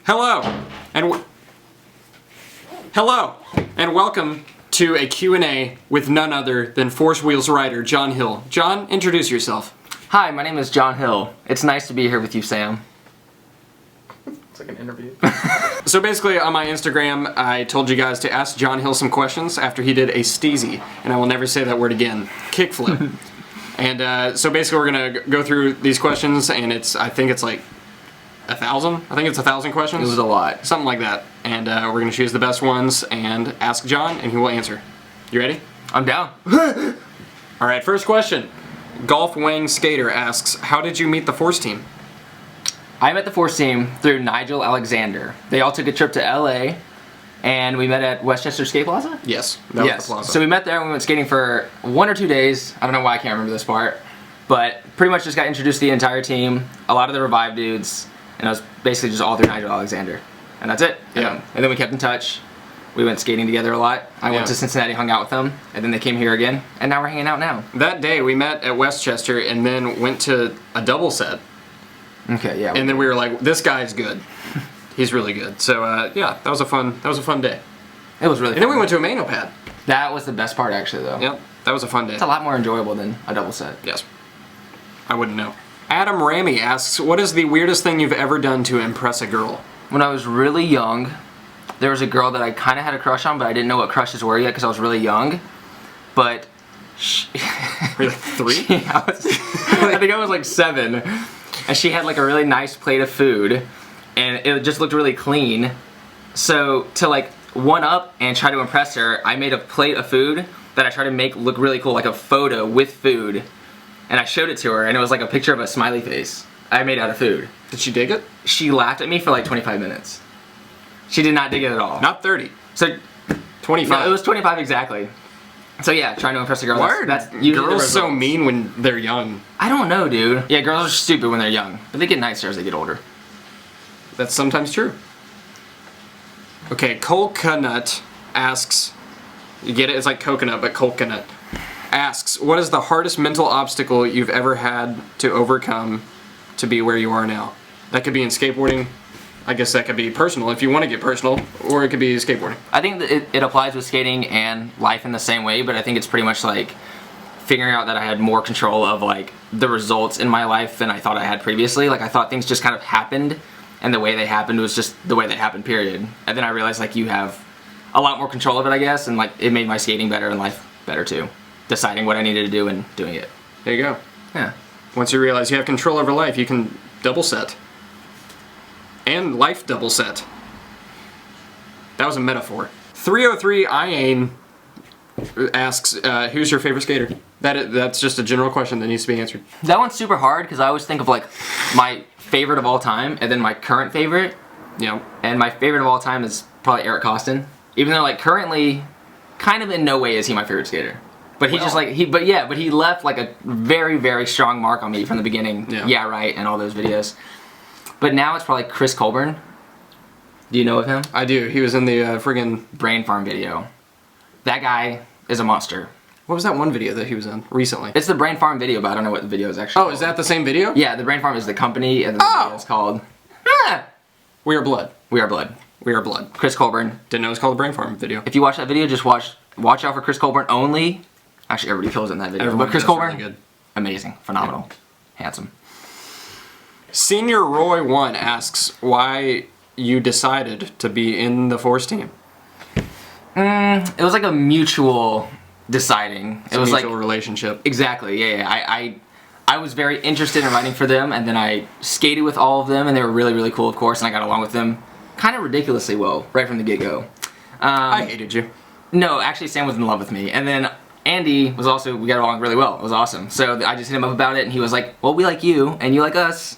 Hello, and welcome to a Q&A with none other than Force Wheels rider John Hill. John, introduce yourself. Hi, my name is John Hill. It's nice to be here with you, Sam. It's like an interview. So basically, on my Instagram, I told you guys to ask John Hill some questions after he did a steezy, and I will never say that word again, kickflip. And so basically, we're gonna go through these questions, and I think it's like 1,000. I think it's 1,000 questions. It was a lot. Something like that. And we're gonna choose the best ones and ask John, and he will answer. You ready? I'm down. All right, first question. Golf Wang Skater asks, how did you meet the Force team? I met the Force team through Nigel Alexander. They all took a trip to LA, and we met at Westchester Skate Plaza? Yes, that was the plaza. So we met there and we went skating for 1 or 2 days. I don't know why I can't remember this part. But pretty much just got introduced to the entire team, a lot of the Revive dudes, and it was basically just all through Nigel Alexander. And that's it. Yeah. And then we kept in touch. We went skating together a lot. I went to Cincinnati, hung out with them, and then they came here again, and now we're hanging out now. That day we met at Westchester and then went to a double set. Okay, yeah. And then we were like, this guy's good. He's really good. So yeah, that was a fun day. It was really fun. And then we went to a mano pad. That was the best part, actually, though. Yep, that was a fun day. It's a lot more enjoyable than a double set. Yes. I wouldn't know. Adam Ramey asks, what is the weirdest thing you've ever done to impress a girl? When I was really young, there was a girl that I kind of had a crush on, but I didn't know what crushes were yet because I was really young. But Were you like 3? I think I was like 7. And she had like a really nice plate of food, and it just looked really clean. So to like one up and try to impress her, I made a plate of food that I tried to make look really cool, like a photo with food. And I showed it to her, and it was like a picture of a smiley face I made out of food. Did she dig it? She laughed at me for like 25 minutes. She did not dig it at all. Not 30. So 25. No, it was 25 exactly. So yeah, trying to impress a girl. Why are that's usually girls so mean when they're young? I don't know, dude. Yeah, girls are stupid when they're young, but they get nicer as they get older. That's sometimes true. Okay, Coconut asks, you get it? It's like coconut, but coconut. Asks, what is the hardest mental obstacle you've ever had to overcome to be where you are now? That could be in skateboarding. I guess that could be personal if you want to get personal, or it could be skateboarding. I think that it applies with skating and life in the same way, but I think it's pretty much like figuring out that I had more control of like the results in my life than I thought I had previously. Like I thought things just kind of happened, and the way they happened was just the way they happened, period. And then I realized like you have a lot more control of it, I guess, and like it made my skating better and life better too. Deciding what I needed to do and doing it. There you go. Yeah. Once you realize you have control over life, you can double set. And life double set. That was a metaphor. 303 Ian asks, who's your favorite skater? That's just a general question that needs to be answered. That one's super hard because I always think of like my favorite of all time and then my current favorite. Yeah. And my favorite of all time is probably Eric Costin. Even though like currently, kind of in no way is he my favorite skater. But he just like, but he left like a very, very strong mark on me from the beginning. Yeah, right, and all those videos. But now it's probably Chris Colburn. Do you know of him? I do. He was in the friggin' Brain Farm video. That guy is a monster. What was that one video that he was in recently? It's the Brain Farm video, but I don't know what the video is actually called. Is that the same video? Yeah, the Brain Farm is the company, and the video is called We Are Blood. We Are Blood. We Are Blood. Chris Colburn. Didn't know it was called the Brain Farm video. If you watch that video, just watch out for Chris Colburn only. Actually, everybody kills it in that video. Everybody But Chris does Colburn, really good. amazing, phenomenal, handsome. Senior Roy 1 asks why you decided to be in the Force team. It was like a mutual deciding. It was like a relationship. Exactly. Yeah. I was very interested in riding for them, and then I skated with all of them, and they were really, really cool, of course, and I got along with them kind of ridiculously well right from the get-go. I hated you. No, actually, Sam was in love with me, and then Andy was also, we got along really well. It was awesome. So I just hit him up about it, and he was like, well, we like you, and you like us.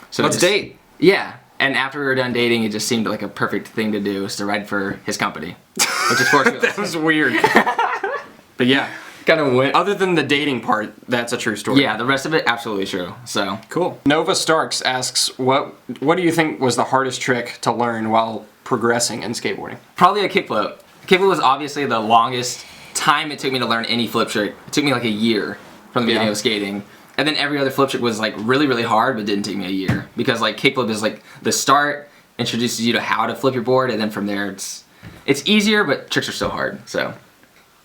So let's date. Yeah. And after we were done dating, it just seemed like a perfect thing to do, is to ride for his company, which is Force Wheels. That was weird. But yeah. Kind of went. Other than the dating part, that's a true story. Yeah, the rest of it, absolutely true. So cool. Nova Starks asks, what do you think was the hardest trick to learn while progressing in skateboarding? Probably a kickflip. Kickflip was obviously the longest time it took me to learn any flip trick. It took me like a year from the beginning of skating. And then every other flip trick was like really, really hard, but didn't take me a year. Because like kickflip is like the start introduces you to how to flip your board, and then from there it's easier, but tricks are still hard. So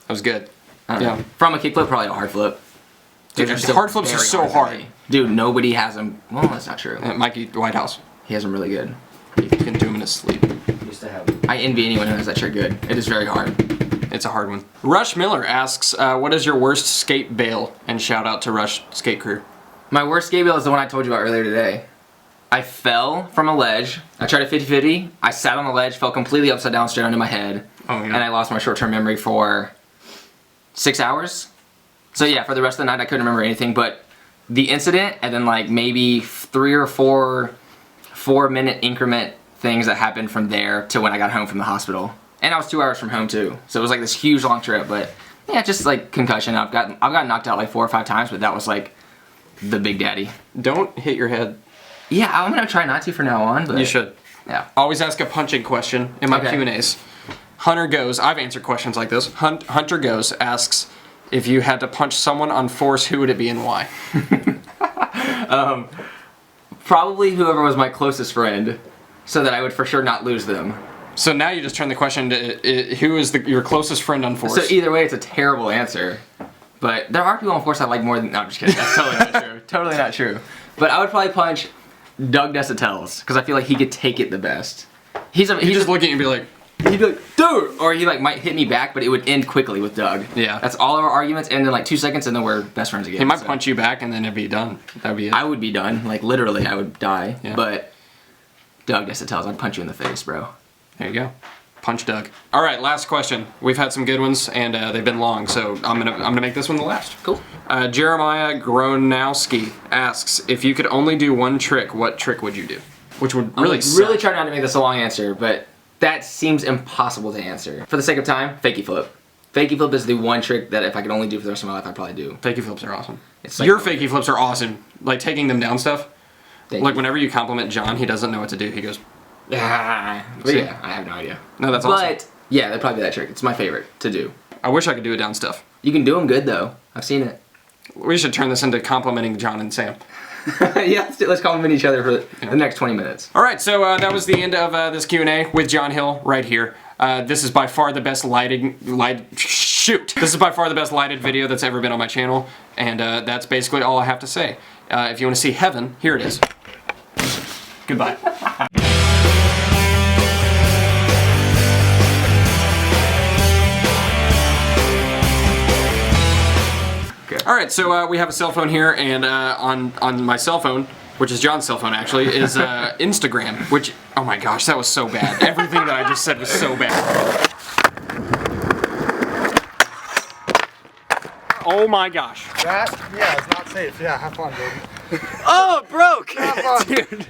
That was good. I don't know. From a kickflip, probably a hard flip. Dude, Those are still hard flips are very so to hard. me. Dude, nobody has them. Well, that's not true. Mikey Whitehouse. He has them really good. He can do them in his sleep. Used to have. I envy anyone who has that trick good. It is very hard. It's a hard one. Rush Miller asks, what is your worst skate bail? And shout out to Rush Skate Crew. My worst skate bail is the one I told you about earlier today. I fell from a ledge. I tried a 50-50. I sat on the ledge, fell completely upside down, straight onto my head. Oh, yeah. And I lost my short-term memory for 6 hours. So yeah, for the rest of the night, I couldn't remember anything but the incident, and then like maybe 3 or 4 4-minute increment things that happened from there to when I got home from the hospital. And I was 2 hours from home too. So it was like this huge long trip, but yeah, just like concussion. I've gotten knocked out like 4 or 5 times, but that was like the big daddy. Don't hit your head. Yeah, I'm gonna try not to from now on, but You should. yeah. Always ask a punching question in my Okay. Q&As. Hunter Goes, I've answered questions like this. Hunter Goes asks, if you had to punch someone on force, who would it be and why? Probably whoever was my closest friend, so that I would for sure not lose them. So now you just turn the question to who is your closest friend on force? So either way, it's a terrible answer. But there are people on force I like more than... No, I'm just kidding. That's totally not true. Totally not true. But I would probably punch Doug Desautel's, because I feel like he could take it the best. He's just look at you and be like, he'd be like, dude! Or he like might hit me back, but it would end quickly with Doug. Yeah. That's all of our arguments, and then like 2 seconds, and then we're best friends again. he might so. punch you back and then it'd be done. That would be it. I would be done. Like literally, I would die. Yeah. But Doug Desautel's, I'd punch you in the face, bro. There you go. Punch Doug. All right, last question. We've had some good ones, and they've been long, so I'm gonna make this one the last. Cool. Jeremiah Gronowski asks, if you could only do one trick, what trick would you do? Which would really suck. Really try not to make this a long answer, but that seems impossible to answer. For the sake of time, fakie flip. Fakie flip is the one trick that if I could only do for the rest of my life, I'd probably do. Fakie flips are awesome. It's like- Your fakie flips are awesome. Like taking them down stuff. Thank Like you. whenever you compliment John, he doesn't know what to do. He goes, But See? yeah, I have no idea. no, that's awesome. But yeah, that'd probably be that trick. It's my favorite to do. I wish I could do it down stuff. You can do them good though. I've seen it. We should turn this into complimenting John and Sam. Yeah, let's compliment each other for the next 20 minutes. All right, so that was the end of this Q&A with John Hill right here. This is by far the best This is by far the best lighted video that's ever been on my channel, and that's basically all I have to say. If you want to see heaven, here it is. Goodbye. Okay. All right, so we have a cell phone here, and on my cell phone, which is John's cell phone actually, is Instagram, which, oh my gosh, that was so bad. Everything that I just said was so bad. Oh my gosh. That, yeah, it's not safe. Yeah, have fun, baby. Oh, it broke! Have fun. Dude.